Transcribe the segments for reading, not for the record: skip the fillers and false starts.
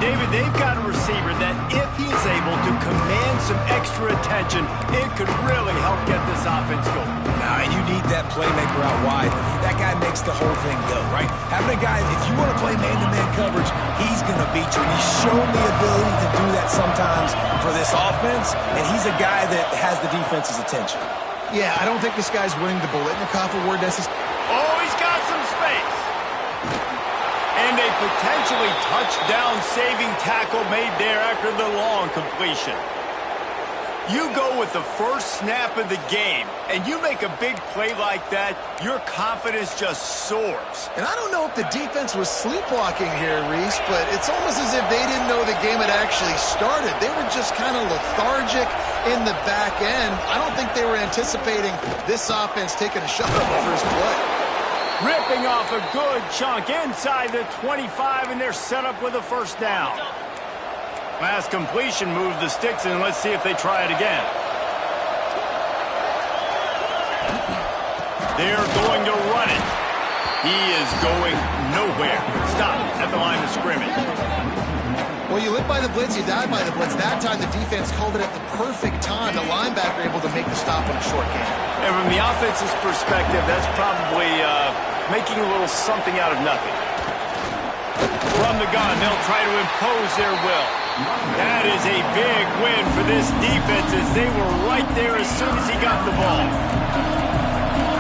David, they've got a receiver that if he's able to command some extra attention, it could really help get this offense going. Nah, and you need that playmaker out wide. That guy makes the whole thing go, right? Having a guy, if you want to play man-to-man coverage, he's going to beat you. And he's shown the ability to do that sometimes for this offense, and he's a guy that has the defense's attention. Yeah, I don't think this guy's winning the Biletnikoff award necessarily. Oh, he's got some space. And a potentially touchdown-saving tackle made there after the long completion. You go with the first snap of the game, and you make a big play like that, your confidence just soars. And I don't know if the defense was sleepwalking here, Reese, but it's almost as if they didn't know the game had actually started. They were just kind of lethargic in the back end. I don't think they were anticipating this offense taking a shot on the first play. Ripping off a good chunk inside the 25, and they're set up with a first down. Last completion moved the sticks, and let's see if they try it again. They're going to run it. He is going nowhere. Stop at the line of scrimmage. Well, you live by the blitz, you die by the blitz. That time the defense called it at the perfect time. The linebacker able to make the stop on a short game. And from the offense's perspective, that's probably making a little something out of nothing. From the gun, they'll try to impose their will. That is a big win for this defense as they were right there as soon as he got the ball.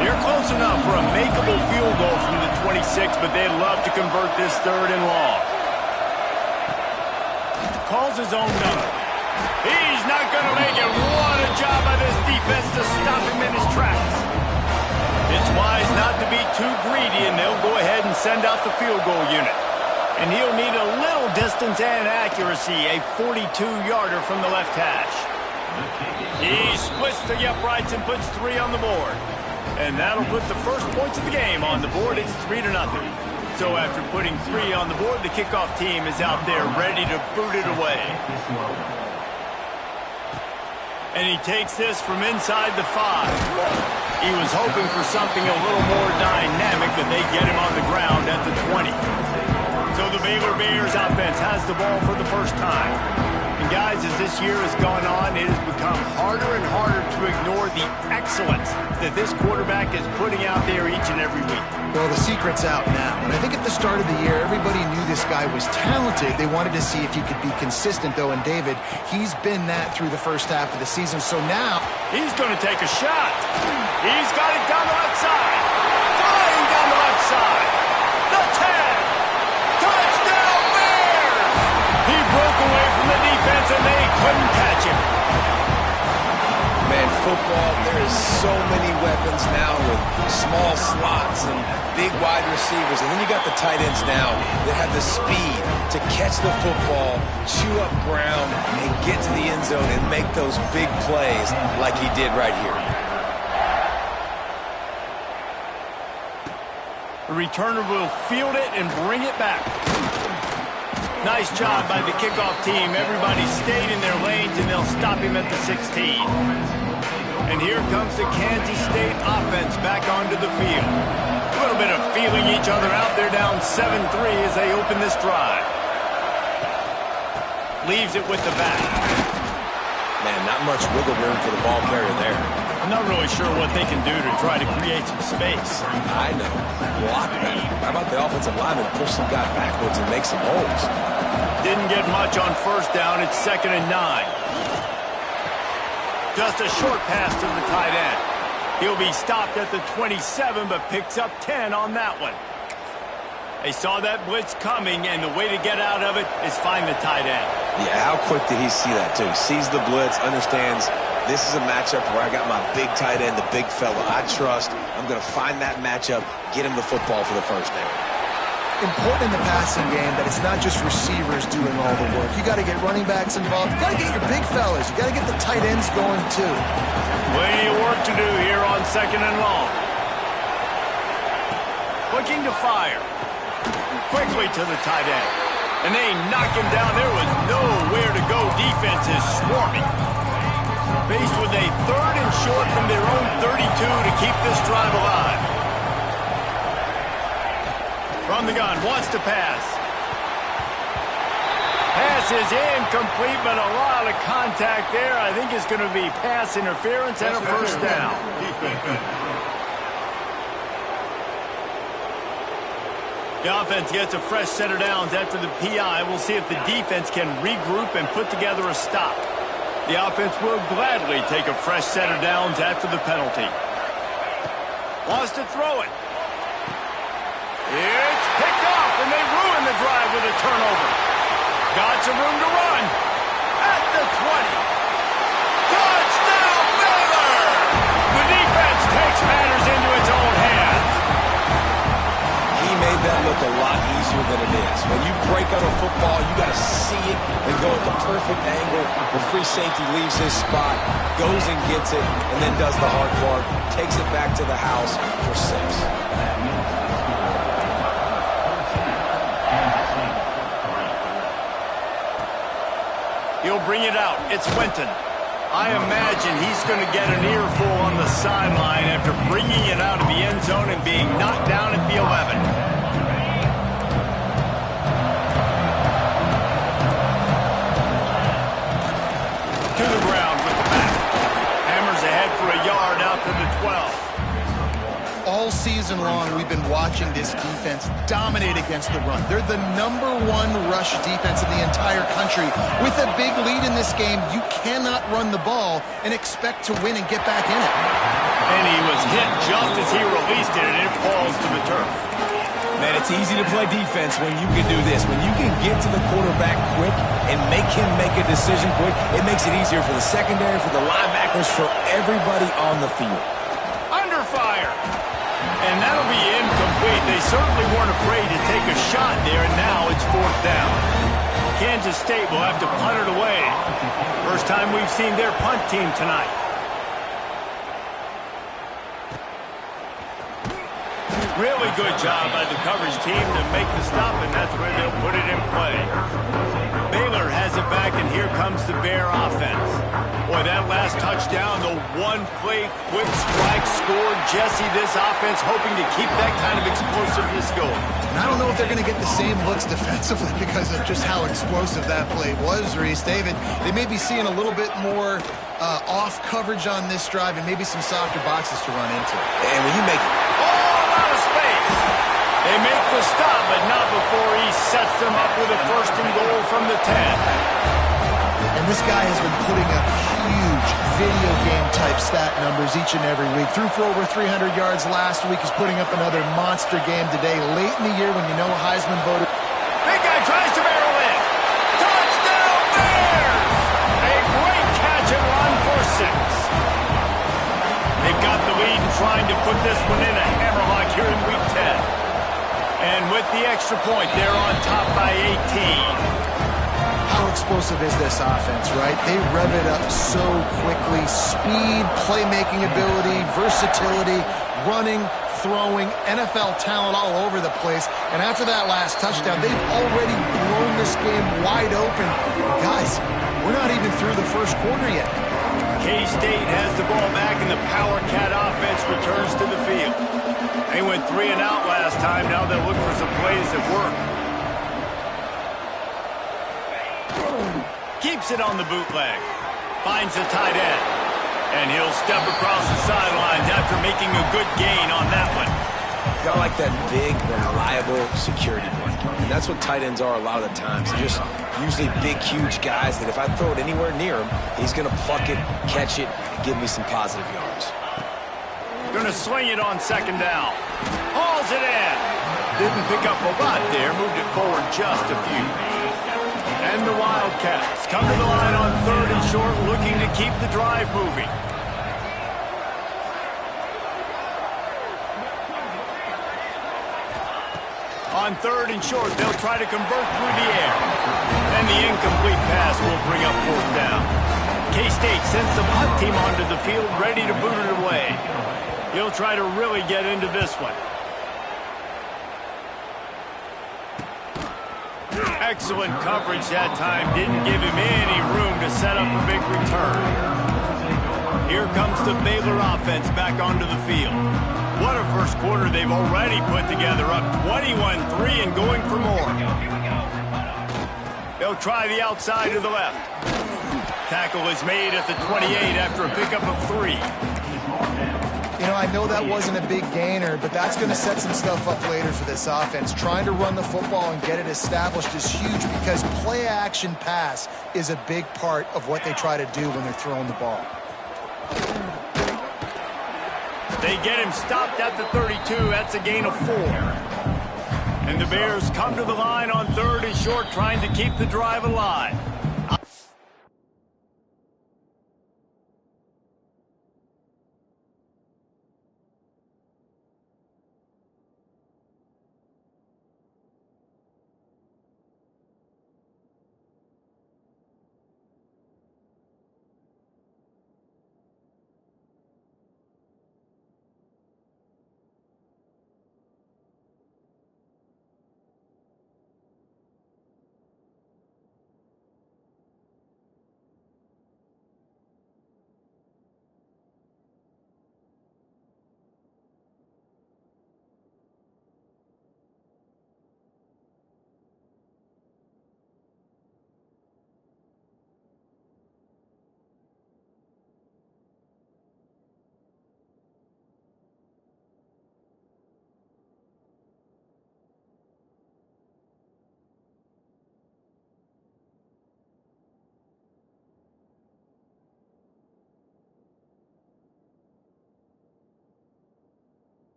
They're close enough for a makeable field goal from the 26, but they'd love to convert this 3rd and long. Calls his own number. He's not going to make it. What a job by this defense to stop him in his tracks. It's wise not to be too greedy, and they'll go ahead and send out the field goal unit. And he'll need a little distance and accuracy, a 42-yarder from the left hash. He splits the uprights and puts 3 on the board. And that'll put the first points of the game on the board. It's 3-0. So after putting 3 on the board, the kickoff team is out there ready to boot it away. And he takes this from inside the 5. He was hoping for something a little more dynamic, but they get him on the ground at the 20. So the Baylor Bears offense has the ball for the first time. And guys, as this year has gone on, it has become harder and harder to ignore the excellence that this quarterback is putting out there each and every week. Well, the secret's out now. And I think at the start of the year, everybody knew this guy was talented. They wanted to see if he could be consistent, though. And David, he's been that through the first half of the season. So now he's going to take a shot. He's got it down the left side. Flying down the left side. The 10. Touchdown Bears! He broke away from the defense and they couldn't catch him. Man, football, there is so many weapons now with small slots and big wide receivers. And then you got the tight ends now that have the speed to catch the football, chew up ground, and get to the end zone and make those big plays like he did right here. The returner will field it and bring it back. Nice job by the kickoff team. Everybody stayed in their lanes, and they'll stop him at the 16. And here comes the Kansas State offense back onto the field. A little bit of feeling each other out. They're down 7-3 as they open this drive. Leaves it with the back. Man, not much wiggle room for the ball carrier there. I'm not really sure what they can do to try to create some space. I know. Block better. How about the offensive lineman push some guy backwards and make some holes? Didn't get much on first down. It's 2nd and 9. Just a short pass to the tight end. He'll be stopped at the 27, but picks up 10 on that one. They saw that blitz coming, and the way to get out of it is find the tight end. Yeah, how quick did he see that, too? Sees the blitz, understands this is a matchup where I got my big tight end, the big fella I trust. I'm going to find that matchup, get him the football for the first down. Important in the passing game that it's not just receivers doing all the work. You got to get running backs involved. You got to get your big fellas. You got to get the tight ends going, too. Plenty of work to do here on 2nd and long. Looking to fire. Quickly to the tight end. And they knock him down. There was nowhere to go. Defense is swarming. Faced with a 3rd and short from their own 32 to keep this drive alive. From the gun, wants to pass. is incomplete, but a lot of contact there. I think it's going to be pass interference and a first down. The offense gets a fresh set of downs after the PI. We'll see if the defense can regroup and put together a stop. The offense will gladly take a fresh set of downs after the penalty. Wants to throw it. It's picked off, and they ruin the drive with a turnover. Got some room to run. At the 20. Touchdown, Baylor! The defense takes matters into its own hands. He made that look a lot easier than it is. When you break out a football, you got to see it and go at the perfect angle. The free safety leaves his spot, goes and gets it, and then does the hard part, takes it back to the house for 6. He'll bring it out. It's Winton. I imagine he's going to get an earful on the sideline after bringing it out of the end zone and being knocked down at the 11. To the ground with the back. Hammers ahead for a yard out to the 12. All season long, we've been watching this defense dominate against the run. They're the #1 rush defense in the entire country. With a big lead in this game, you cannot run the ball and expect to win and get back in it. And he was hit just as he released it, and it falls to the turf. Man, it's easy to play defense when you can do this. When you can get to the quarterback quick and make him make a decision quick, it makes it easier for the secondary, for the linebackers, for everybody on the field. Under fire. And that'll be incomplete. They certainly weren't afraid to take a shot there, and now it's 4th down. Kansas State will have to punt it away. First time we've seen their punt team tonight. Really good job by the coverage team to make the stop, and that's where they'll put it in play. Baylor has it back, and here comes the Bear offense. Boy, that last touchdown, the one-play quick strike scored. Jesse, this offense hoping to keep that kind of explosiveness going. And I don't know if they're going to get the same looks defensively because of just how explosive that play was, Reese. David, they may be seeing a little bit more off coverage on this drive and maybe some softer boxes to run into. And when you make... out of space. They make the stop, but not before he sets them up with a 1st and goal from the 10. And this guy has been putting up huge video game type stat numbers each and every week. Threw for over 300 yards last week. He's putting up another monster game today, late in the year when you know Heisman voter. Big guy tries to barrel in. Touchdown Bears! A great catch and run for 6. They've got the lead and trying to put this one in a hammerlock here in week 10. And with the extra point, they're on top by 18. How explosive is this offense, right? They rev it up so quickly. Speed, playmaking ability, versatility, running, throwing, NFL talent all over the place. And after that last touchdown, they've already blown this game wide open. Guys, we're not even through the first quarter yet. K-State has the ball back, and the Power Cat offense returns to the field. They went 3 and out last time. Now they'll look for some plays that work. Keeps it on the bootleg. Finds the tight end. And he'll step across the sidelines after making a good gain on that one. Got like that big, reliable security blanket. And that's what tight ends are a lot of the times. They're just usually big, huge guys that if I throw it anywhere near him, he's going to pluck it, catch it, and give me some positive yards. Going to swing it on 2nd down. Hauls it in. Didn't pick up a lot there. Moved it forward just a few. And the Wildcats come to the line on 3rd and short, looking to keep the drive moving. On 3rd and short, they'll try to convert through the air. And the incomplete pass will bring up 4th down. K-State sends the punt team onto the field, ready to boot it away. He'll try to really get into this one. Excellent coverage that time. Didn't give him any room to set up a big return. Here comes the Baylor offense back onto the field. What a first quarter they've already put together, up 21-3 and going for more. They'll They'll try the outside to the left. Tackle is made at the 28 after a pickup of 3. You know, I know that wasn't a big gainer, but that's going to set some stuff up later for this offense. Trying to run the football and get it established is huge because play-action pass is a big part of what they try to do when they're throwing the ball. They get him stopped at the 32. That's a gain of 4. And the Bears come to the line on 3rd and short, trying to keep the drive alive.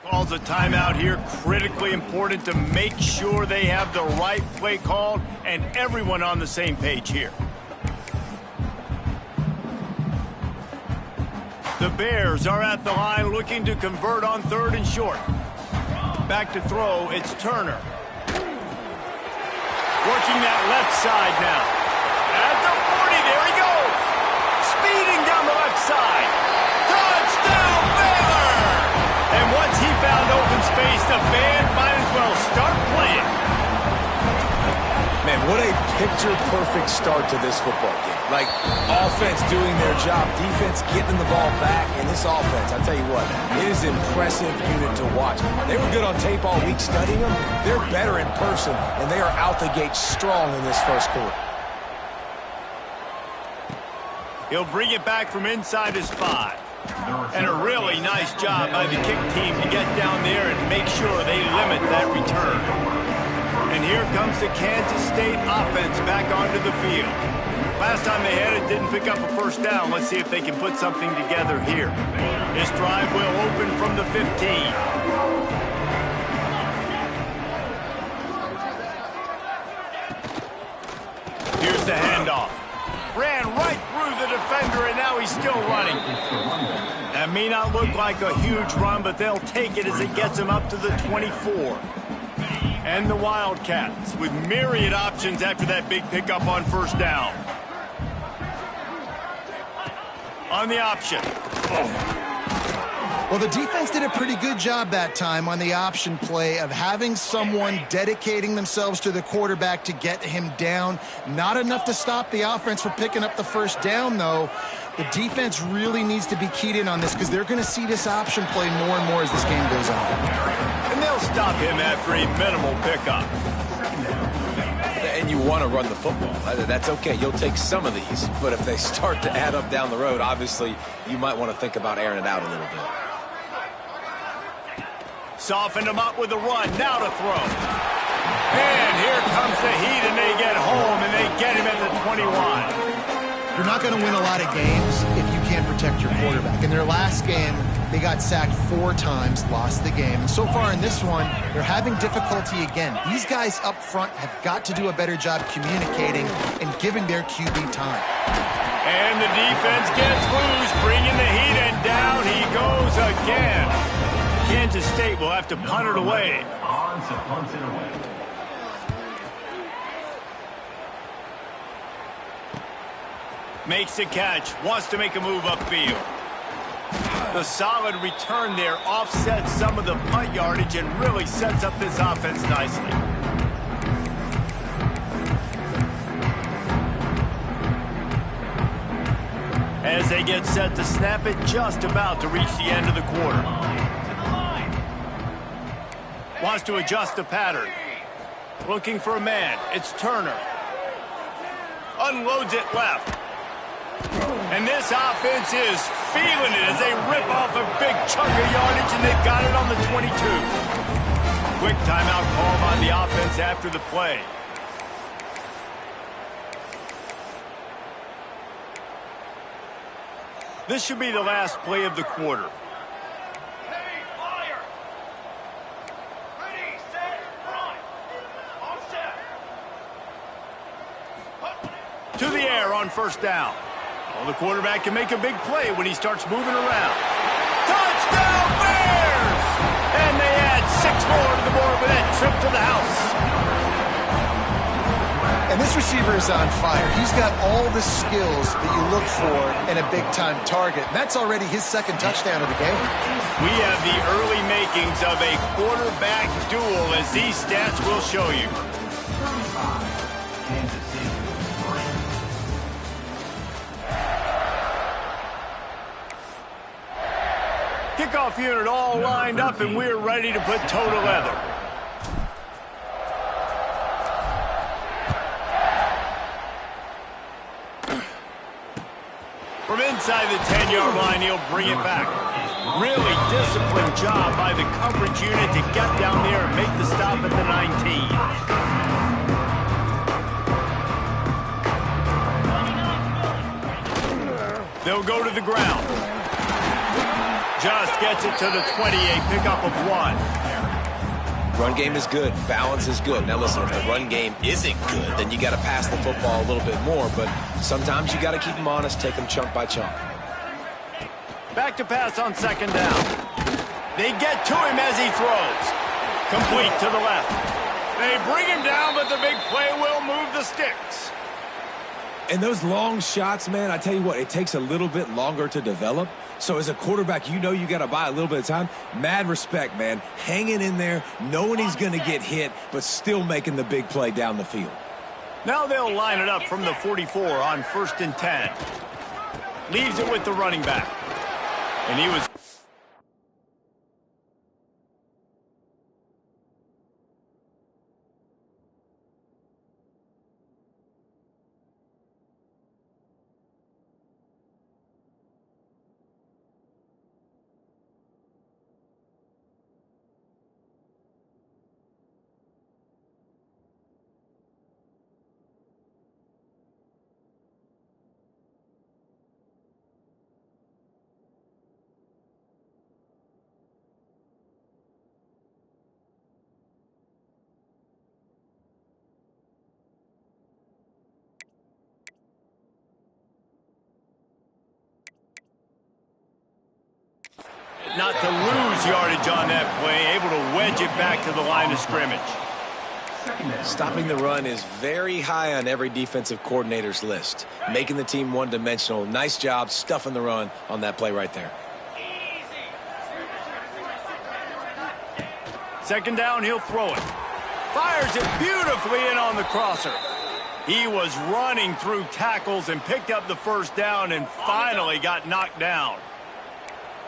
Calls a timeout here, critically important to make sure they have the right play called and everyone on the same page here. The Bears are at the line looking to convert on 3rd and short. Back to throw, it's Turner. Working that left side now. At the 40, there he goes. Speeding down the left side. Touchdown, Baylor! And once he found open space, the band might as well start playing. Man, what a picture-perfect start to this football game. Like, offense doing their job, defense getting the ball back, and this offense, I'll tell you what, it is an impressive unit to watch. They were good on tape all week studying them. They're better in person, and they are out the gate strong in this first quarter. He'll bring it back from inside his 5. And a really nice job by the kick team to get down there and make sure they limit that return. And here comes the Kansas State offense back onto the field. Last time they had it, didn't pick up a first down. Let's see if they can put something together here. This drive will open from the 15. Here's the handoff. Ran right through the defender, and now he's still running. That may not look like a huge run, but they'll take it as it gets him up to the 24. And the Wildcats with myriad options after that big pickup on first down. On the option. Well, the defense did a pretty good job that time on the option play of having someone dedicating themselves to the quarterback to get him down. Not enough to stop the offense from picking up the first down, though. The defense really needs to be keyed in on this because they're going to see this option play more and more as this game goes on. And they'll stop him after a minimal pickup. And you want to run the football. That's okay. You'll take some of these. But if they start to add up down the road, obviously, you might want to think about airing it out a little bit. Softened him up with the run. Now to throw. And here comes the heat, and they get home, and they get him at the 21. You're not going to win a lot of games if you can't protect your quarterback. In their last game, they got sacked 4 times, lost the game. And so far in this one, they're having difficulty again. These guys up front have got to do a better job communicating and giving their QB time. And the defense gets loose, bringing the heat, and down he goes again. Kansas State will have to punt it away. Makes the catch, wants to make a move upfield. The solid return there offsets some of the punt yardage and really sets up this offense nicely. As they get set to snap it, just about to reach the end of the quarter. Wants to adjust the pattern. Looking for a man. It's Turner. Unloads it left. And this offense is feeling it as they rip off a big chunk of yardage, and they've got it on the 22. Quick timeout called on the offense after the play. This should be the last play of the quarter. To the air on first down. Well, the quarterback can make a big play when he starts moving around. Touchdown Bears! And they add 6 more to the board with that trip to the house. And this receiver is on fire. He's got all the skills that you look for in a big-time target. That's already his 2nd touchdown of the game. We have the early makings of a quarterback duel, as these stats will show you. Kickoff unit all lined up, and we're ready to put toe to leather. From inside the 10-yard line, he'll bring it back. Really disciplined job by the coverage unit to get down there and make the stop at the 19. They'll go to the ground. Just gets it to the 28, pickup of 1. Run game is good. Balance is good. Now, listen, if the run game isn't good, then you got to pass the football a little bit more. But sometimes you got to keep them honest, take them chunk by chunk. Back to pass on 2nd down. They get to him as he throws. Complete to the left. They bring him down, but the big play will move the sticks. And those long shots, man, I tell you what, it takes a little bit longer to develop. So as a quarterback, you know you got to buy a little bit of time. Mad respect, man. Hanging in there, knowing he's going to get hit, but still making the big play down the field. Now they'll line it up from the 44 on 1st and 10. Leaves it with the running back. And he was... not to lose yardage on that play, able to wedge it back to the line of scrimmage. Stopping the run is very high on every defensive coordinator's list. Making the team one-dimensional. Nice job stuffing the run on that play right there. 2nd down, he'll throw it. Fires it beautifully in on the crosser. He was running through tackles and picked up the first down and finally got knocked down.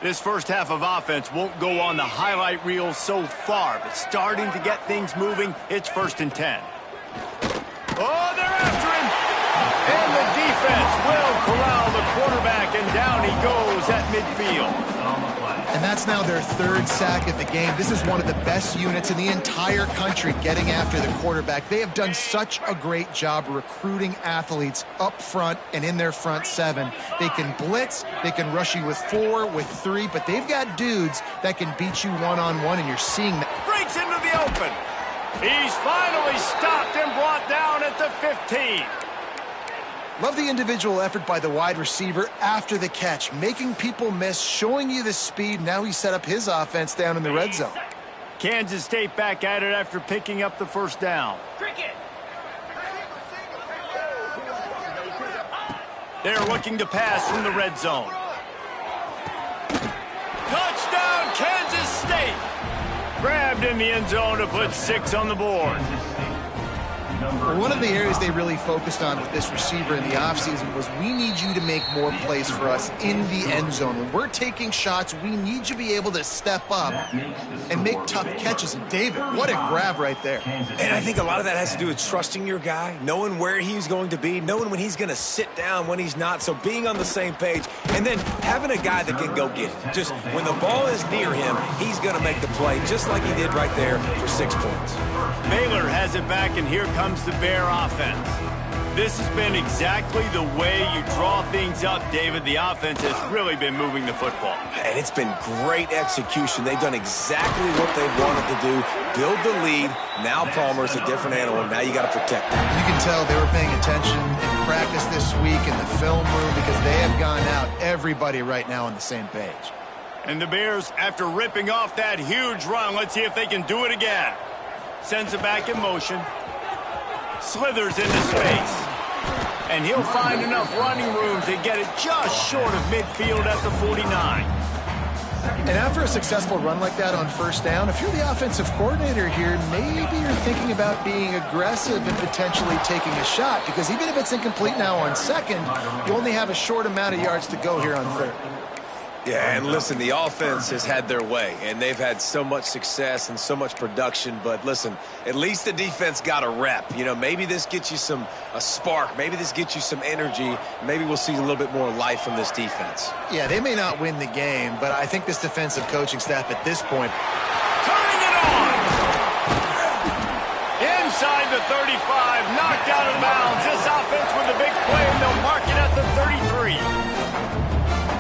This first half of offense won't go on the highlight reel so far, but starting to get things moving, it's 1st and 10. Oh, they're after him! And the defense will corral the quarterback, and down he goes at midfield. And that's now their 3rd sack of the game. This is one of the best units in the entire country getting after the quarterback. They have done such a great job recruiting athletes up front and in their front 7. They can blitz, they can rush you with 4, with 3, but they've got dudes that can beat you one-on-one, and you're seeing that. Breaks into the open. He's finally stopped and brought down at the 15. Love the individual effort by the wide receiver after the catch, making people miss, showing you the speed. Now he set up his offense down in the red zone. Kansas State back at it after picking up the first down. They're looking to pass from the red zone. Touchdown, Kansas State! Grabbed in the end zone to put 6 on the board. One of the areas they really focused on with this receiver in the offseason was, we need you to make more plays for us in the end zone. When we're taking shots, we need you to be able to step up and make tough catches. And David, what a grab right there. And I think a lot of that has to do with trusting your guy, knowing where he's going to be, knowing when he's going to sit down, when he's not. So being on the same page, and then having a guy that can go get it. Just when the ball is near him, he's going to make the play, just like he did right there for 6 points. Baylor has it back, and here comes the Bear offense. This has been exactly the way you draw things up, David. The offense has really been moving the football. And it's been great execution. They've done exactly what they wanted to do. Build the lead. Now Palmer's a different animal. Now you got to protect him. You can tell they were paying attention in practice this week in the film room, because they have gone out, everybody right now on the same page. And the Bears, after ripping off that huge run, let's see if they can do it again. Sends it back in motion. Slithers into space. And he'll find enough running room to get it just short of midfield at the 49. And after a successful run like that on first down, if you're the offensive coordinator here, maybe you're thinking about being aggressive and potentially taking a shot, because even if it's incomplete now on second, you only have a short amount of yards to go here on third. Yeah, and listen, the offense has had their way, and they've had so much success and so much production. But listen, at least the defense got a rep. You know, maybe this gets you a spark. Maybe this gets you some energy. Maybe we'll see a little bit more life from this defense. Yeah, they may not win the game, but I think this defensive coaching staff at this point. Turning it on! Inside the 35, knocked out of bounds. This offense with a big play, and they'll mark it at the 33.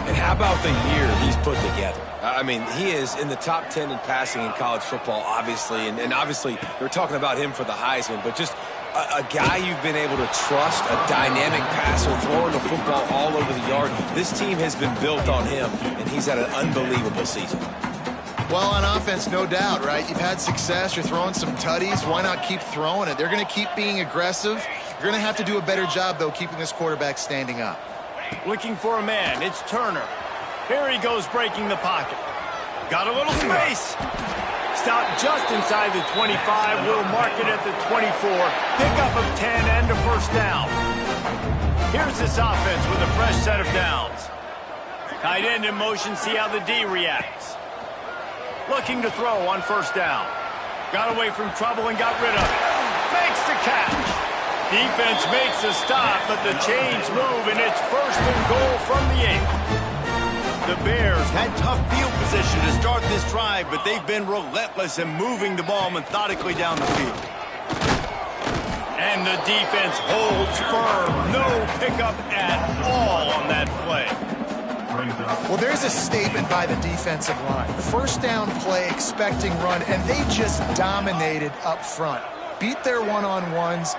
And how about the year he's put together? I mean, he is in the top 10 in passing in college football, obviously. And obviously, we're talking about him for the Heisman. But just a guy you've been able to trust, a dynamic passer, throwing the football all over the yard. This team has been built on him, and he's had an unbelievable season. Well, on offense, no doubt, right? You've had success. You're throwing some tutties. Why not keep throwing it? They're going to keep being aggressive. You're going to have to do a better job, though, keeping this quarterback standing up. Looking for a man. It's Turner. Here he goes, breaking the pocket. Got a little space. Stopped just inside the 25. We'll mark it at the 24. Pickup of 10 and a first down. Here's this offense with a fresh set of downs. Tight end in motion. See how the D reacts. Looking to throw on first down. Got away from trouble and got rid of it. Makes the catch. Defense makes a stop, but the chains move, and it's 1st and goal from the 8. The Bears had tough field position to start this drive, but they've been relentless in moving the ball methodically down the field. And the defense holds firm. No pickup at all on that play. Well, there's a statement by the defensive line. First down play, expecting run, and they just dominated up front. Beat their one-on-ones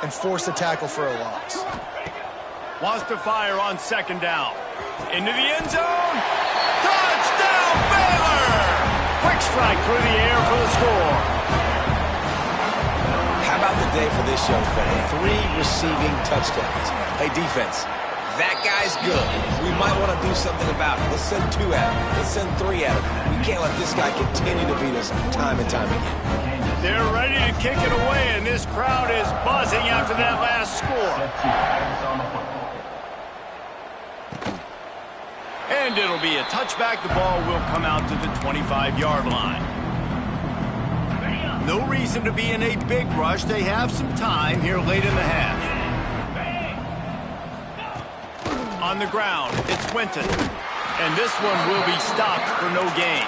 and force a tackle for a loss. Wants to fire on second down. Into the end zone. Touchdown, Baylor! Quick strike through the air for the score. How about the day for this young fella? 3 receiving touchdowns. Hey, defense, that guy's good. We might want to do something about it. Let's send 2 at him. Let's send 3 at him. We can't let this guy continue to beat us time and time again. They're ready to kick it away, and this crowd is buzzing after that last score. And it'll be a touchback. The ball will come out to the 25-yard line. No reason to be in a big rush. They have some time here late in the half. On the ground, it's Winton. And this one will be stopped for no gain.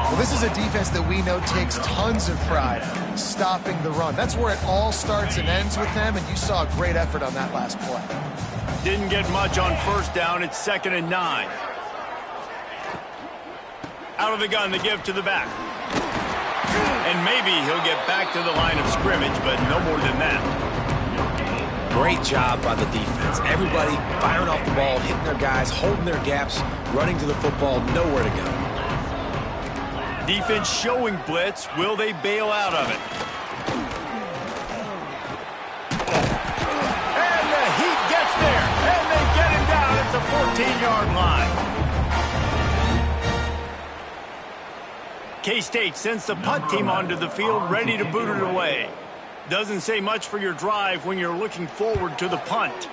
Well, this is a defense that we know takes tons of pride stopping the run. That's where it all starts and ends with them, and you saw a great effort on that last play. Didn't get much on first down. It's 2nd and 9. Out of the gun, the give to the back. And maybe he'll get back to the line of scrimmage, but no more than that. Great job by the defense. Everybody firing off the ball, hitting their guys, holding their gaps, running to the football, nowhere to go. Defense showing blitz. Will they bail out of it? And the Heat gets there. And they get him down at the 14-yard line. K-State sends the punt team onto the field, ready to boot it away. Doesn't say much for your drive when you're looking forward to the punt.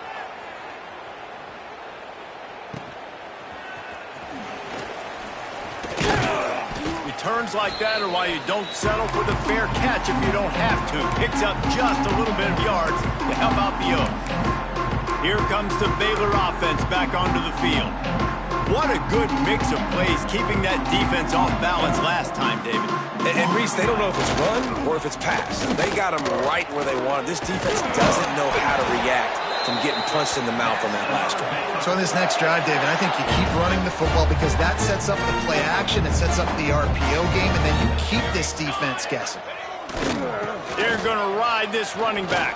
Returns like that are why you don't settle for the fair catch if you don't have to. Picks up just a little bit of yards to help out the Oaks. Here comes the Baylor offense back onto the field. What a good mix of plays, keeping that defense off balance last time, David. And Reese, they don't know if it's run or if it's pass. They got them right where they want it. This defense doesn't know how to react from getting punched in the mouth on that last drive. So in this next drive, David, I think you keep running the football because that sets up the play action, it sets up the RPO game, and then you keep this defense guessing. They're going to ride this running back.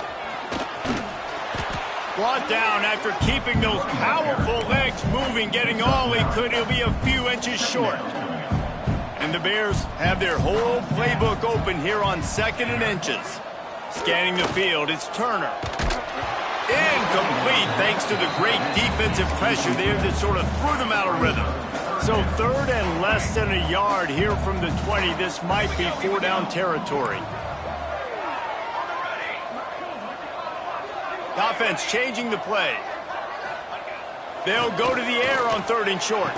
Brought down after keeping those powerful legs moving, getting all he could. He'll be a few inches short. And the Bears have their whole playbook open here on 2nd and inches. Scanning the field, it's Turner. Incomplete thanks to the great defensive pressure there that sort of threw them out of rhythm. So 3rd and less than a yard here from the 20. This might be 4-down territory. Offense changing the play. They'll go to the air on 3rd and short.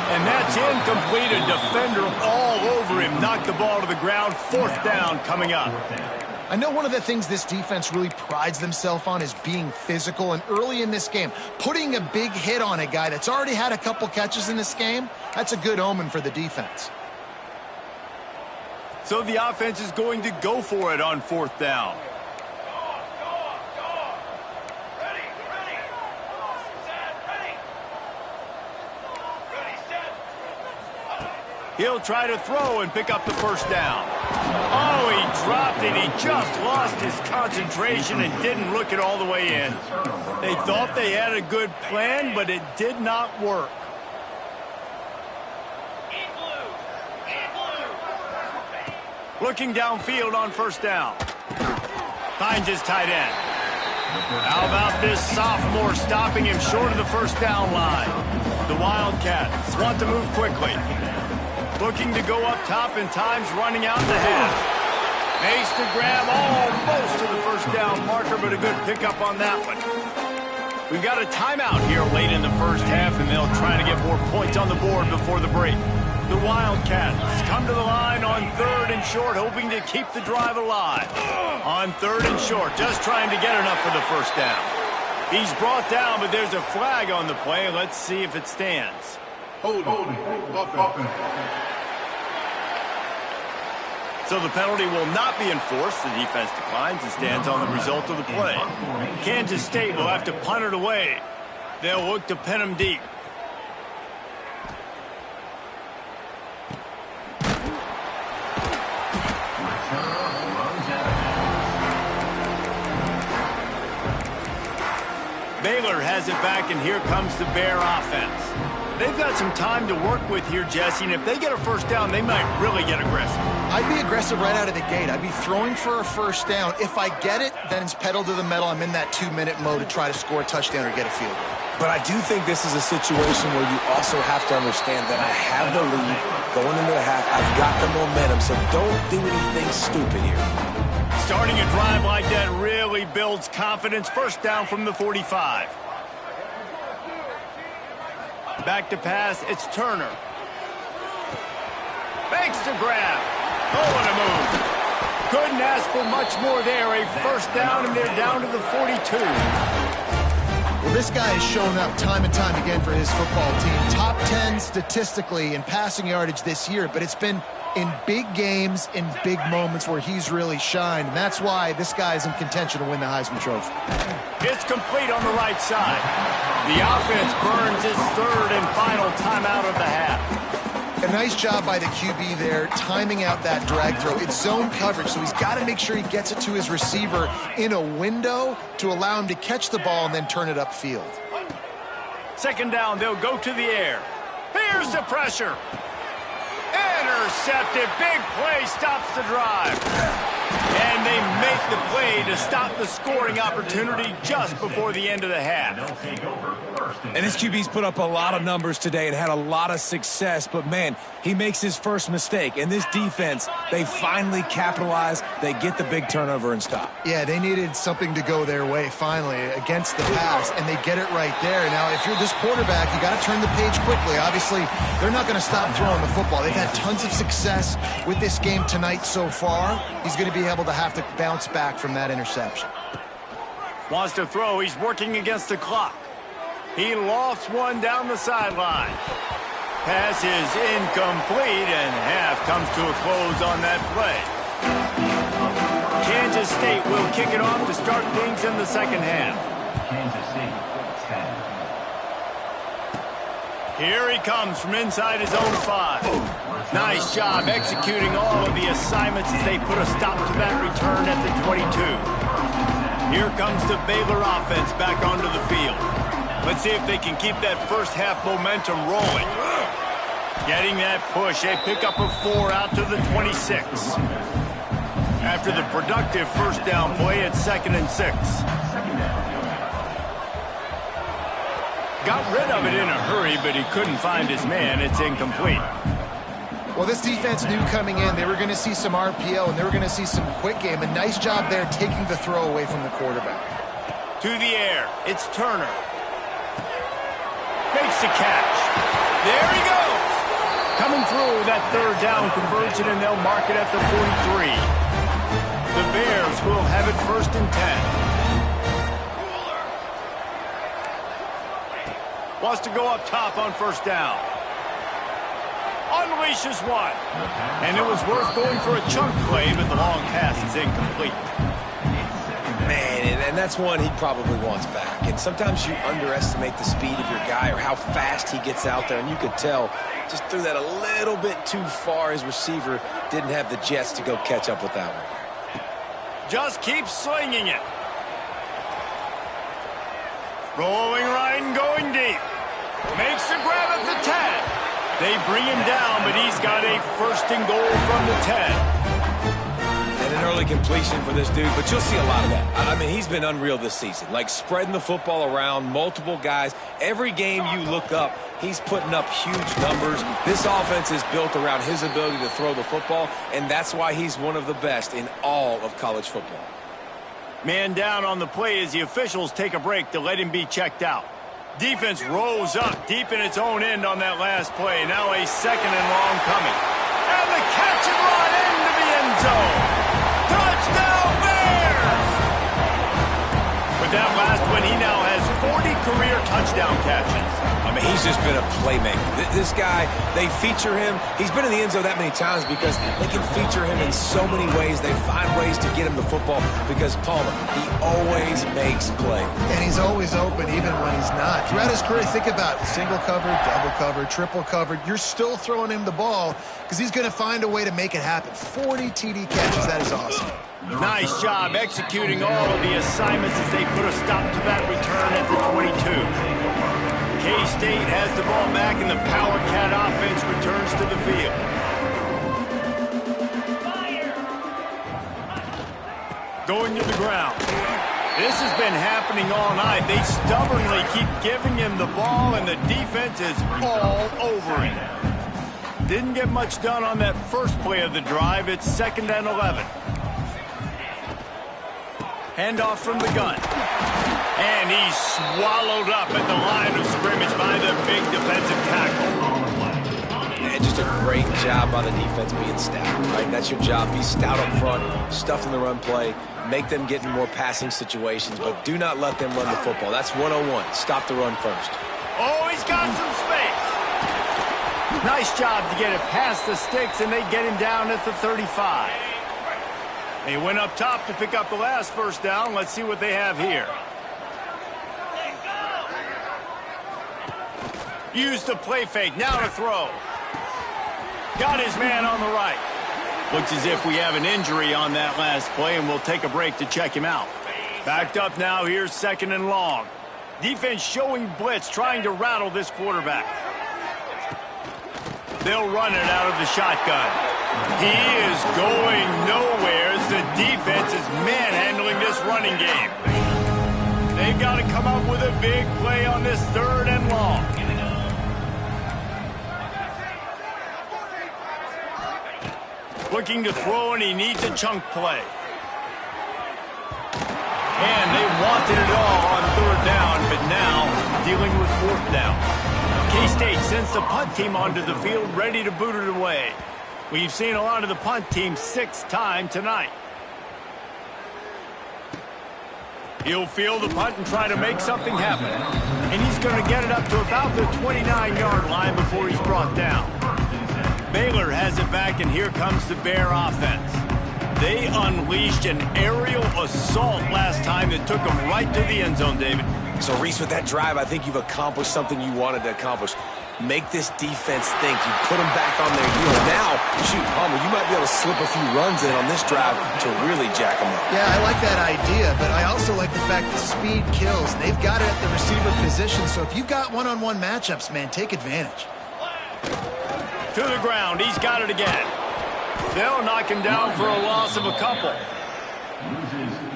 And that's incomplete. A defender all over him. Knocked the ball to the ground. 4th down coming up. I know one of the things this defense really prides themselves on is being physical, and early in this game, putting a big hit on a guy that's already had a couple catches in this game, that's a good omen for the defense. So the offense is going to go for it on 4th down. He'll try to throw and pick up the 1st down. Oh, he dropped it. He just lost his concentration and didn't look it all the way in. They thought they had a good plan, but it did not work. Looking downfield on 1st down. Finds his tight end. How about this sophomore stopping him short of the 1st down line? The Wildcats want to move quickly. Looking to go up top, and time's running out in the half. Makes the grab almost to the 1st down marker, but a good pickup on that one. We've got a timeout here late in the 1st half, and they'll try to get more points on the board before the break. The Wildcats come to the line on 3rd and short, hoping to keep the drive alive. On 3rd and short, just trying to get enough for the 1st down. He's brought down, but there's a flag on the play. Let's see if it stands. Holding. So the penalty will not be enforced. The defense declines and stands on the result of the play. Kansas State will have to punt it away. They'll look to pin him deep. Baylor has it back, and here comes the Bear offense. They've got some time to work with here, Jesse, and if they get a 1st down, they might really get aggressive. I'd be aggressive right out of the gate. I'd be throwing for a 1st down. If I get it, then it's pedal to the metal. I'm in that 2-minute mode to try to score a touchdown or get a field goal. But I do think this is a situation where you also have to understand that I have the lead. going into the half. I've got the momentum, so don't do anything stupid here. Starting a drive like that really builds confidence. First down from the 45. Back to pass, it's Turner. Makes the grab. Oh, what a move. Couldn't ask for much more there. A first down, and they're down to the 42. Well, this guy has shown up time and time again for his football team. Top 10 statistically in passing yardage this year, but it's been in big games, in big moments where he's really shined. And that's why this guy is in contention to win the Heisman Trophy. It's complete on the right side. The offense burns its third and final timeout of the half. A nice job by the QB there, timing out that drag throw. It's zone coverage, so he's got to make sure he gets it to his receiver in a window to allow him to catch the ball and then turn it upfield. Second down, they'll go to the air. Here's the pressure. Intercepted. Big play stops the drive. And they make the play to stop the scoring opportunity just before the end of the half. And this QB's put up a lot of numbers today and had a lot of success, but man, he makes his first mistake. And this defense, they finally capitalize. They get the big turnover and stop. Yeah, they needed something to go their way finally against the pass, and they get it right there. Now, if you're this quarterback, you got to turn the page quickly. Obviously, they're not going to stop throwing the football. They've had tons of success with this game tonight so far. He's going to be able to have to bounce back from that interception. Wants to throw. He's working against the clock. He lofts one down the sideline. Pass is incomplete, and half comes to a close on that play. Kansas State will kick it off to start things in the second half. Here he comes from inside his own 5. Nice job executing all of the assignments as they put a stop to that return at the 22. Here comes the Baylor offense back onto the field. Let's see if they can keep that first half momentum rolling. Getting that push, a pickup of 4 out to the 26. After the productive first down play, it's 2nd and 6. Got rid of it in a hurry, but he couldn't find his man. It's incomplete. Well, this defense knew coming in they were going to see some RPO and they were going to see some quick game. A nice job there taking the throw away from the quarterback. To the air, it's Turner. Makes the catch. There he goes. Coming through that third down conversion, and they'll mark it at the 43. The Bears will have it 1st and 10. Wants to go up top on first down. Unleashes one. And it was worth going for a chunk play, but the long pass is incomplete. Man, and that's one he probably wants back. And sometimes you underestimate the speed of your guy or how fast he gets out there. And you could tell just threw that a little bit too far. His receiver didn't have the jets to go catch up with that one. Just keep slinging it. Rolling right and going deep. Makes the grab at the 10. They bring him down, but he's got a 1st and goal from the 10. And an early completion for this dude, but you'll see a lot of that. I mean, he's been unreal this season, like spreading the football around, multiple guys. Every game you look up, he's putting up huge numbers. This offense is built around his ability to throw the football, and that's why he's one of the best in all of college football. Man down on the play as the officials take a break to let him be checked out. Defense rolls up deep in its own end on that last play. Now a 2nd and long coming. And the catch and run into the end zone. Touchdown Bears! With that last one, he now has 40 career touchdown catches. I mean, he's just been a playmaker. This guy, they feature him. He's been in the end zone that many times because they can feature him in so many ways. They find ways to get him the football because, Palmer, he always makes plays. And he's always open even when he's not. Throughout his career, think about it. Single covered, double covered, triple covered. You're still throwing him the ball because he's going to find a way to make it happen. 40 TD catches. That is awesome. Nice job executing all of the assignments as they put a stop to that return at the 22. K-State has the ball back, and the Power Cat offense returns to the field. Going to the ground. This has been happening all night. They stubbornly keep giving him the ball, and the defense is all over him. Didn't get much done on that first play of the drive. It's 2nd and 11. Handoff from the gun. And he's swallowed up at the line of scrimmage by the big defensive tackle. And just a great job by the defense being stout, right? That's your job. Be stout up front, stuff in the run play, make them get in more passing situations, but do not let them run the football. That's 101. Stop the run first. Oh, he's got some space. Nice job to get it past the sticks, and they get him down at the 35. They went up top to pick up the last first down. Let's see what they have here. Use the play fake. Now to throw. Got his man on the right. Looks as if we have an injury on that last play, and we'll take a break to check him out. Backed up now. Here's 2nd and long. Defense showing blitz, trying to rattle this quarterback. They'll run it out of the shotgun. He is going nowhere as the defense is manhandling this running game. They've got to come up with a big play on this 3rd and long. Looking to throw, and he needs a chunk play. And they wanted it all on 3rd down, but now dealing with 4th down. K-State sends the punt team onto the field, ready to boot it away. We've seen a lot of the punt team 6th time tonight. He'll field the punt and try to make something happen. And he's going to get it up to about the 29-yard line before he's brought down. Baylor has it back, and here comes the Bear offense. They unleashed an aerial assault last time that took them right to the end zone, David. So, Reese, with that drive, I think you've accomplished something you wanted to accomplish. Make this defense think. You put them back on their heels. Now, shoot, Palmer, you might be able to slip a few runs in on this drive to really jack them up. Yeah, I like that idea, but I also like the fact that speed kills. They've got it at the receiver position, so if you've got one-on-one matchups, man, take advantage. To the ground. He's got it again. They'll knock him down for a loss of a couple.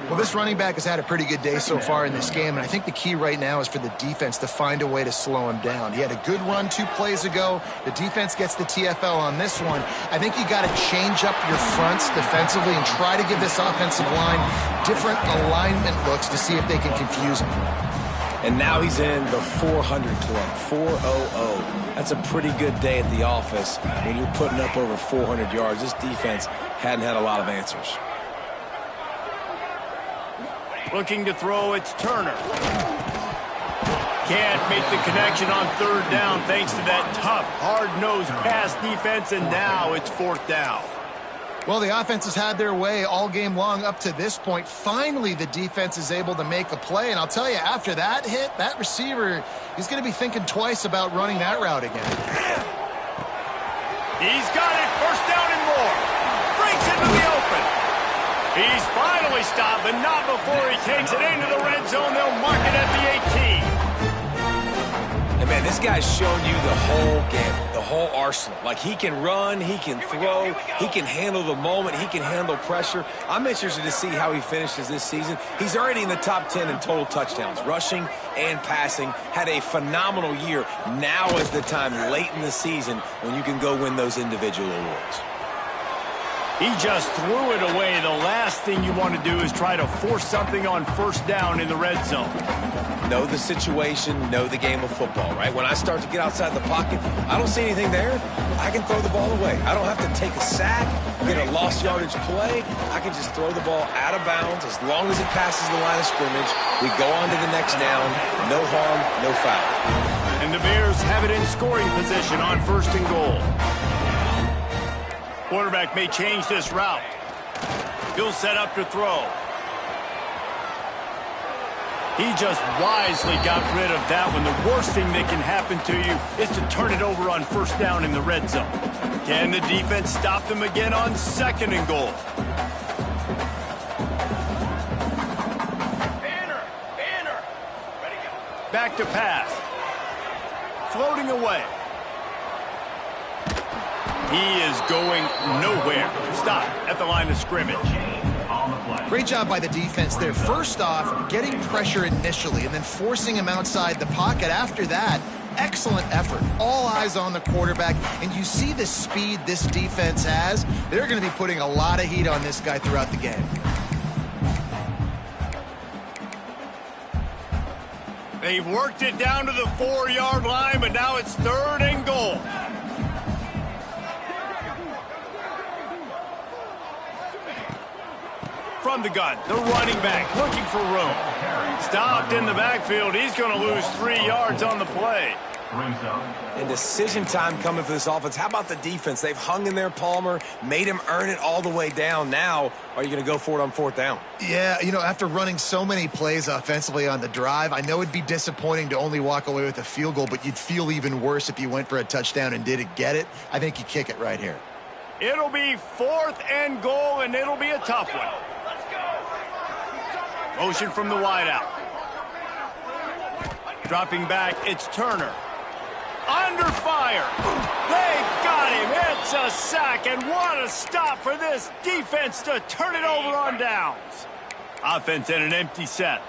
Well, this running back has had a pretty good day so far in this game, and I think the key right now is for the defense to find a way to slow him down. He had a good run 2 plays ago. The defense gets the TFL on this one. I think you got to change up your fronts defensively and try to give this offensive line different alignment looks to see if they can confuse him. And now he's in the 400 club, 400. That's a pretty good day at the office when you're putting up over 400 yards. This defense hadn't had a lot of answers. Looking to throw, it's Turner. Can't make the connection on 3rd down thanks to that tough, hard-nosed pass defense, and now it's 4th down. Well, the offense has had their way all game long up to this point. Finally, the defense is able to make a play, and I'll tell you, after that hit, that receiver, he's going to be thinking twice about running that route again. He's got it, 1st down and more. Breaks into the open. He's finally stopped, but not before he takes it into the red zone. They'll mark it at the 18. And, man, this guy's shown you the whole game, the whole arsenal. Like, he can run, he can throw, he can handle the moment, he can handle pressure. I'm interested to see how he finishes this season. He's already in the top 10 in total touchdowns, rushing and passing. Had a phenomenal year. Now is the time late in the season when you can go win those individual awards. He just threw it away. The last thing you want to do is try to force something on 1st down in the red zone. Know the situation, know the game of football, right? When I start to get outside the pocket, I don't see anything there, I can throw the ball away. I don't have to take a sack, get a lost yardage play. I can just throw the ball out of bounds as long as it passes the line of scrimmage. We go on to the next down. No harm, no foul. And the Bears have it in scoring position on 1st and goal. Quarterback may change this route. He'll set up to throw. He just wisely got rid of that one. The worst thing that can happen to you is to turn it over on 1st down in the red zone. Can the defense stop them again on 2nd and goal? Back to pass. Floating away. He is going nowhere. Stop at the line of scrimmage. Great job by the defense there. First off, getting pressure initially and then forcing him outside the pocket. After that, excellent effort. All eyes on the quarterback, and you see the speed this defense has. They're going to be putting a lot of heat on this guy throughout the game. They've worked it down to the 4-yard line, but now it's 3rd and goal. From the gun, the running back looking for room. Stopped in the backfield. He's going to lose 3 yards on the play. And decision time coming for this offense. How about the defense? They've hung in there, Palmer, made him earn it all the way down. Now, are you going to go for it on 4th down? Yeah, you know, after running so many plays offensively on the drive, I know it'd be disappointing to only walk away with a field goal, but you'd feel even worse if you went for a touchdown and didn't get it. I think you kick it right here. It'll be 4th and goal, and it'll be a tough one. Motion from the wideout. Dropping back, it's Turner. Under fire. They got him. It's a sack, and what a stop for this defense to turn it over on downs. Offense in an empty set.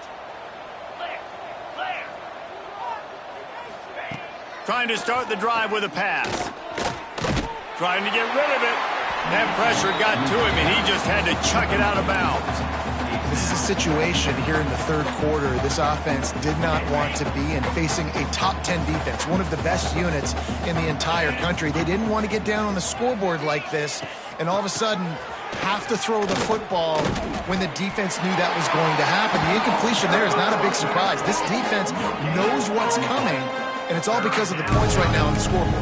Trying to start the drive with a pass. Trying to get rid of it. That pressure got to him, and he just had to chuck it out of bounds. This is a situation here in the 3rd quarter this offense did not want to be in, facing a top 10 defense, one of the best units in the entire country. They didn't want to get down on the scoreboard like this, and all of a sudden have to throw the football when the defense knew that was going to happen. The incompletion there is not a big surprise. This defense knows what's coming, and it's all because of the points right now on the scoreboard.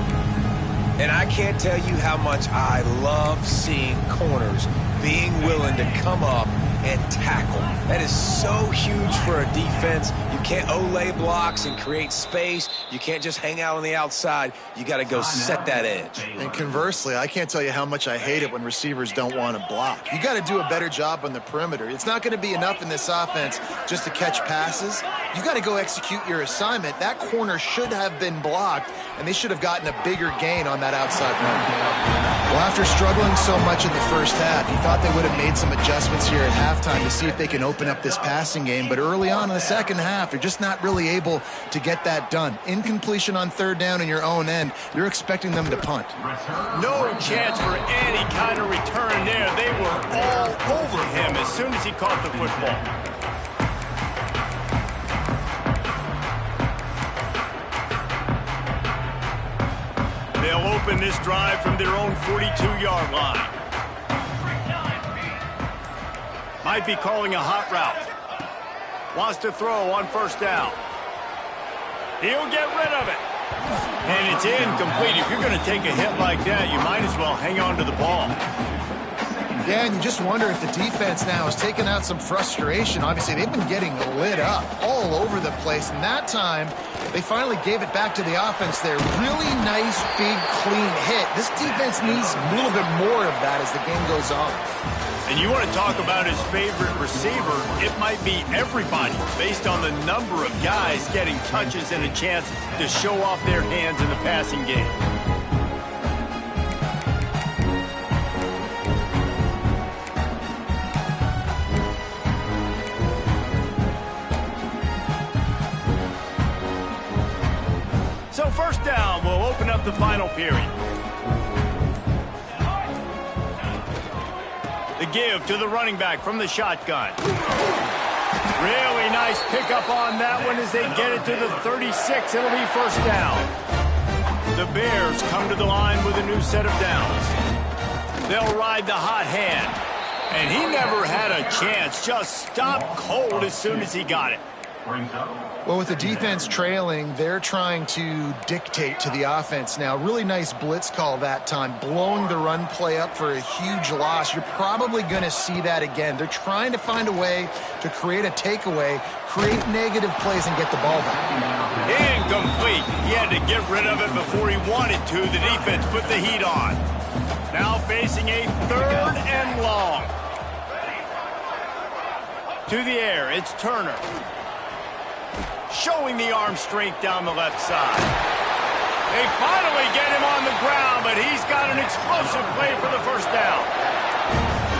And I can't tell you how much I love seeing corners being willing to come up and tackle. That is so huge for a defense. You can't olay blocks and create space. You can't just hang out on the outside. You got to go set that edge. And conversely, I can't tell you how much I hate it when receivers don't want to block. You got to do a better job on the perimeter. It's not going to be enough in this offense just to catch passes. You got to go execute your assignment. That corner should have been blocked, and they should have gotten a bigger gain on that outside run. Well, after struggling so much in the first half, you thought they would have made some adjustments here at halftime to see if they can open up this passing game. But early on in the second half, they're just not really able to get that done. Incompletion on 3rd down in your own end, you're expecting them to punt. No chance for any kind of return there. They were all over him as soon as he caught the football. They'll open this drive from their own 42-yard line. Might be calling a hot route. Wants to throw on 1st down. He'll get rid of it. And it's incomplete. If you're going to take a hit like that, you might as well hang on to the ball. Yeah, and you just wonder if the defense now is taking out some frustration. Obviously, they've been getting lit up all over the place. And that time, they finally gave it back to the offense there. Really nice, big, clean hit. This defense needs a little bit more of that as the game goes on. And you want to talk about his favorite receiver, it might be everybody based on the number of guys getting touches and a chance to show off their hands in the passing game. So 1st down will open up the final period. The give to the running back from the shotgun. Really nice pickup on that one as they get it to the 36. It'll be 1st down. The Bears come to the line with a new set of downs. They'll ride the hot hand. And he never had a chance. Just stopped cold as soon as he got it. Well, with the defense trailing, they're trying to dictate to the offense now. Really nice blitz call that time, blowing the run play up for a huge loss. You're probably going to see that again. They're trying to find a way to create a takeaway, create negative plays, and get the ball back. Incomplete. He had to get rid of it before he wanted to. The defense put the heat on. Now facing a 3rd and long. To the air, it's Turner. Showing the arm strength down the left side. They finally get him on the ground, but he's got an explosive play for the 1st down.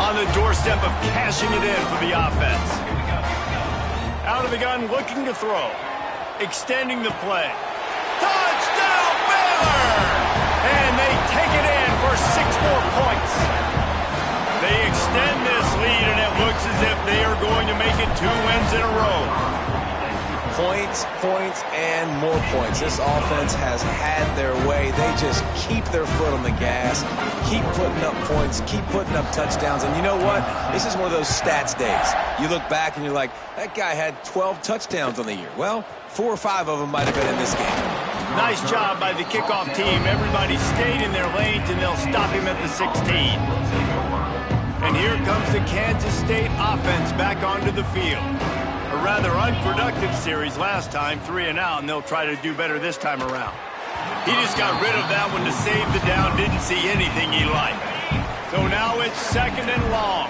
On the doorstep of cashing it in for the offense. Out of the gun, looking to throw. Extending the play. Touchdown! And they take it in for 6 more points. They extend this lead, and it looks as if they are going to make it 2 wins in a row. Points, points, and more points. This offense has had their way. They just keep their foot on the gas, keep putting up points, keep putting up touchdowns. And you know what? This is one of those stats days. You look back and you're like, that guy had 12 touchdowns on the year. Well, 4 or 5 of them might have been in this game. Nice job by the kickoff team. Everybody stayed in their lanes, and they'll stop him at the 16. And here comes the Kansas State offense back onto the field. A rather unproductive series last time, 3 and out, and they'll try to do better this time around. He just got rid of that one to save the down, didn't see anything he liked. So now it's 2nd and long.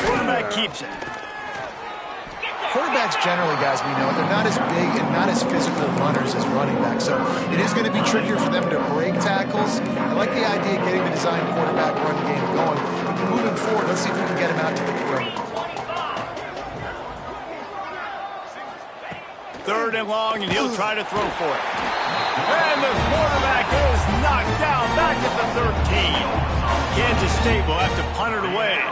Quarterback keeps it. Quarterbacks generally, guys, we know, they're not as big and not as physical runners as running backs, so it is going to be trickier for them to break tackles. I like the idea of getting the design quarterback run game going. But moving forward, let's see if we can get him out to the perimeter. 3rd and long, and he'll try to throw for it. And the quarterback is knocked down back at the 13. Kansas State will have to punt it away.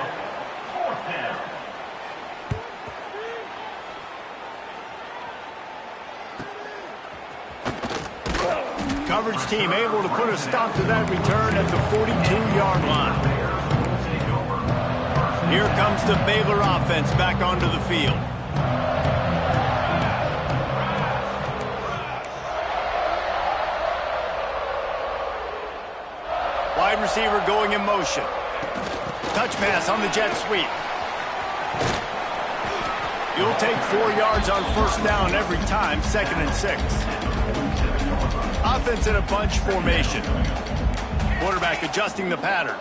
Coverage team able to put a stop to that return at the 42-yard line. Here comes the Baylor offense back onto the field. Wide receiver going in motion. Touch pass on the jet sweep. You'll take 4 yards on 1st down every time, 2nd and 6. Offense in a bunch formation. Quarterback adjusting the pattern.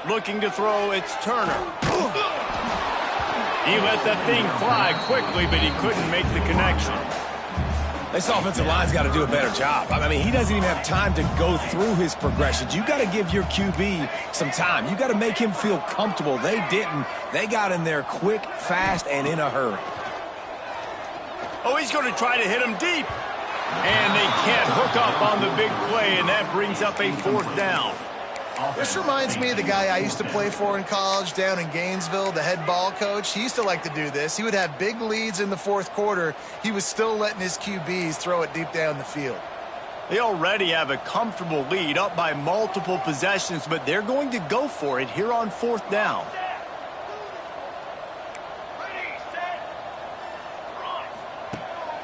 Looking to throw, it's Turner. He let that thing fly quickly, but he couldn't make the connection. This offensive line's got to do a better job. I mean, he doesn't even have time to go through his progressions. You got to give your QB some time. You got to make him feel comfortable. They didn't. They got in there quick, fast, and in a hurry. Oh, he's going to try to hit him deep. And they can't hook up on the big play, and that brings up a 4th down. This reminds me of the guy I used to play for in college down in Gainesville, the head ball coach. He used to like to do this. He would have big leads in the 4th quarter. He was still letting his QBs throw it deep down the field. They already have a comfortable lead up by multiple possessions, but they're going to go for it here on 4th down.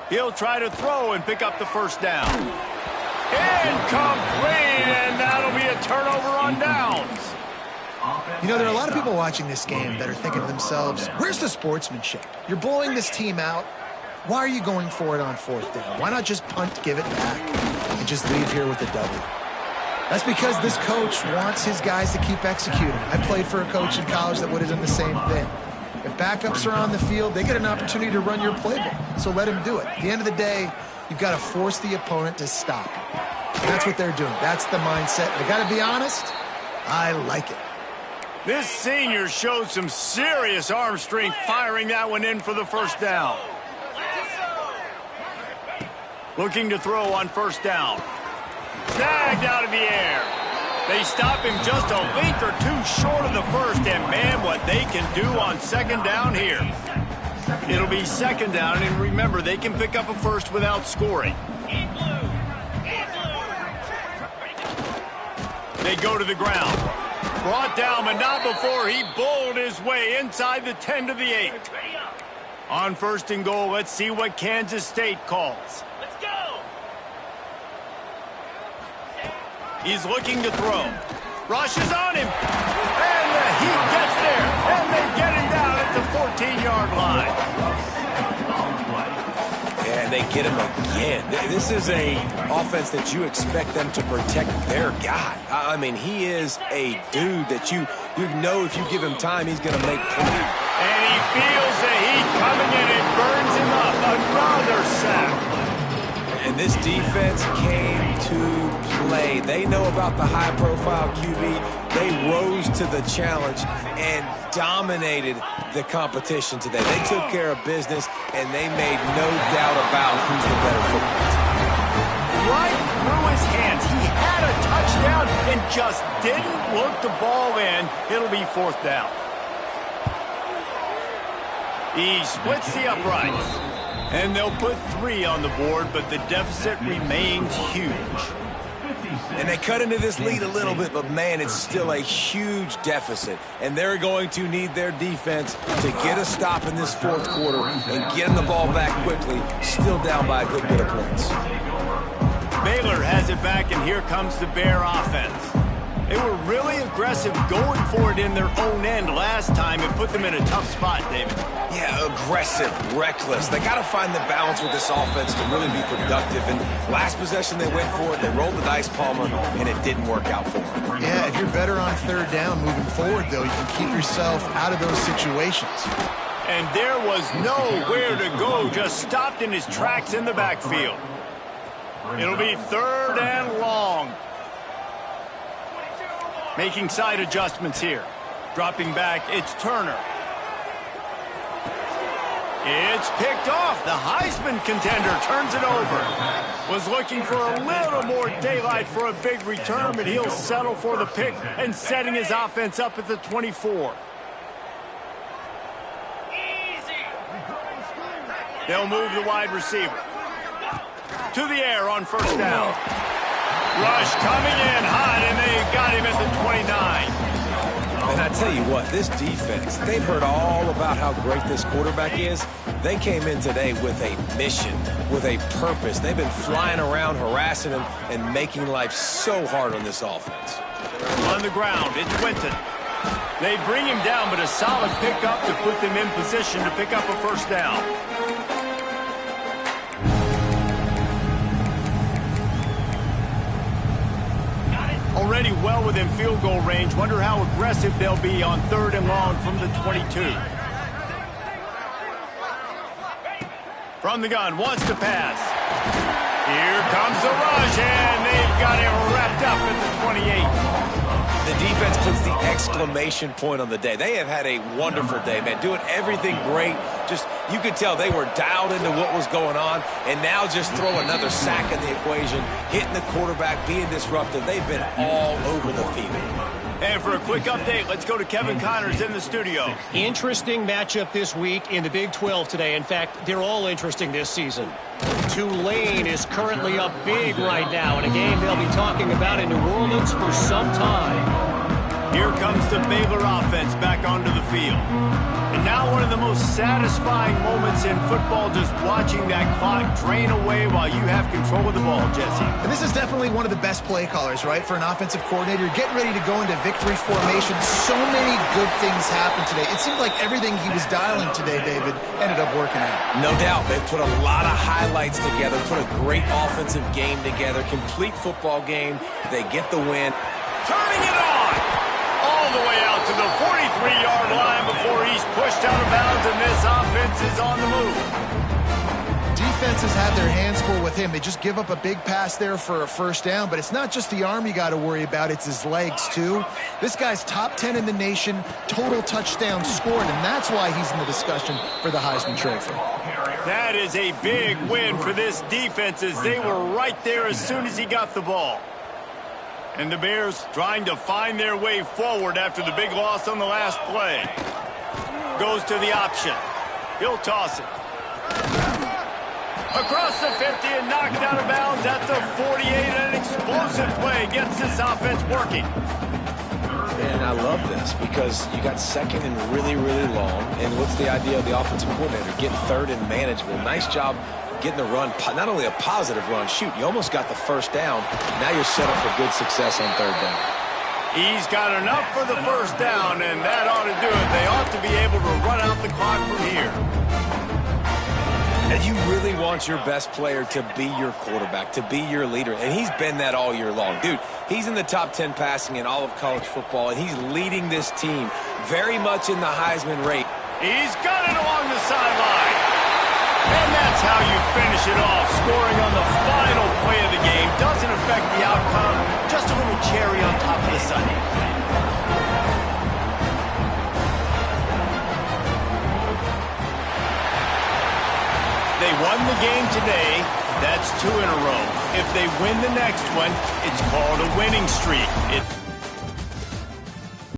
He'll try to throw and pick up the 1st down. Incomplete, and that'll be a turnover on downs. You know, there are a lot of people watching this game that are thinking to themselves, where's the sportsmanship? You're blowing this team out. Why are you going for it on 4th down? Why not just punt, give it back, and just leave here with a W? That's because this coach wants his guys to keep executing. I played for a coach in college that would have done the same thing. If backups are on the field, they get an opportunity to run your playbook, so let him do it. At the end of the day, you've got to force the opponent to stop. And that's what they're doing. That's the mindset. I got to be honest, I like it. This senior showed some serious arm strength firing that one in for the 1st down. Looking to throw on 1st down. Snagged out of the air. They stop him just a link or 2 short of the 1st, and man, what they can do on 2nd down here. It'll be 2nd down, and remember, they can pick up a 1st without scoring. They go to the ground. Brought down, but not before he bowled his way inside the 10 to the 8. On 1st and goal, let's see what Kansas State calls. Let's go! He's looking to throw. Rushes on him. And the Heat gets there. And they get him down at the 14-yard line. And they get him again. This is a offense that you expect them to protect their guy. I mean, he is a dude that you know if you give him time, he's going to make plays. And he feels the heat coming in. It burns him up. Another sack. And this defense came to play. They know about the high-profile QB. They rose to the challenge and dominated the competition today. They took care of business, and they made no doubt about who's the better football team. Right through his hands. He had a touchdown and just didn't look the ball in. It'll be 4th down. He splits the uprights. And they'll put 3 on the board, but the deficit remains huge. And they cut into this lead a little bit, but, man, it's still a huge deficit. And they're going to need their defense to get a stop in this 4th quarter and get the ball back quickly, still down by a good bit of points. Baylor has it back, and here comes the Bear offense. They were really aggressive going for it in their own end last time and put them in a tough spot, David. Yeah, aggressive, reckless. They got to find the balance with this offense to really be productive. And last possession they went for it, they rolled the dice, Palmer, and it didn't work out for them. Yeah, if you're better on 3rd down moving forward, though, you can keep yourself out of those situations. And there was nowhere to go, just stopped in his tracks in the backfield. It'll be 3rd and long. Making side adjustments here. Dropping back, it's Turner. It's picked off. The Heisman contender turns it over. Was looking for a little more daylight for a big return, but he'll settle for the pick and setting his offense up at the 24. They'll move the wide receiver. To the air on 1st down. Rush coming in hot, and they got him at the 29. And I tell you what, this defense, they've heard all about how great this quarterback is. They came in today with a mission, with a purpose. They've been flying around, harassing him, and making life so hard on this offense. On the ground, it's Winton. They bring him down, but a solid pickup to put them in position to pick up a 1st down. Already well within field goal range. Wonder how aggressive they'll be on 3rd and long from the 22. From the gun, wants to pass. Here comes the rush, and they've got him wrapped up at the 28. The defense puts the exclamation point on the day. They have had a wonderful day, man, doing everything great. Just, you could tell they were dialed into what was going on, and now just throw another sack in the equation, hitting the quarterback, being disruptive. They've been all over the field. And for a quick update, let's go to Kevin Connors in the studio. Interesting matchup this week in the Big 12 today. In fact, they're all interesting this season. Tulane is currently up big right now in a game they'll be talking about in New Orleans for some time. Here comes the Baylor offense back onto the field. And now one of the most satisfying moments in football, just watching that clock drain away while you have control of the ball, Jesse. And this is definitely one of the best play callers, right, for an offensive coordinator. Getting ready to go into victory formation. So many good things happened today. It seemed like everything he was dialing today, David, ended up working out. No doubt. They've put a lot of highlights together, put a great offensive game together, complete football game. They get the win. Turning it on! All the way out to the 43-yard line before he's pushed out of bounds, and this offense is on the move. Defenses have their hands full with him. They just give up a big pass there for a 1st down, but it's not just the arm you got to worry about, it's his legs too. This guy's top 10 in the nation, total touchdowns scored, and that's why he's in the discussion for the Heisman Trophy. That is a big win for this defense, as they were right there as soon as he got the ball. And the Bears trying to find their way forward after the big loss on the last play. Goes to the option. He'll toss it. Across the 50 and knocked out of bounds at the 48. An explosive play gets this offense working. And I love this because you got 2nd and really, really long. And what's the idea of the offensive coordinator? Getting 3rd and manageable. Nice job getting the run, not only a positive run, shoot, you almost got the 1st down. Now you're set up for good success on 3rd down. He's got enough for the 1st down, and that ought to do it. They ought to be able to run out the clock from here. And you really want your best player to be your quarterback, to be your leader, and he's been that all year long. Dude, he's in the top 10 passing in all of college football, and he's leading this team very much in the Heisman race. He's got it along the sideline. And that's how you finish it off. Scoring on the final play of the game doesn't affect the outcome. Just a little cherry on top of the sundae. They won the game today. That's 2 in a row. If they win the next one, it's called a winning streak.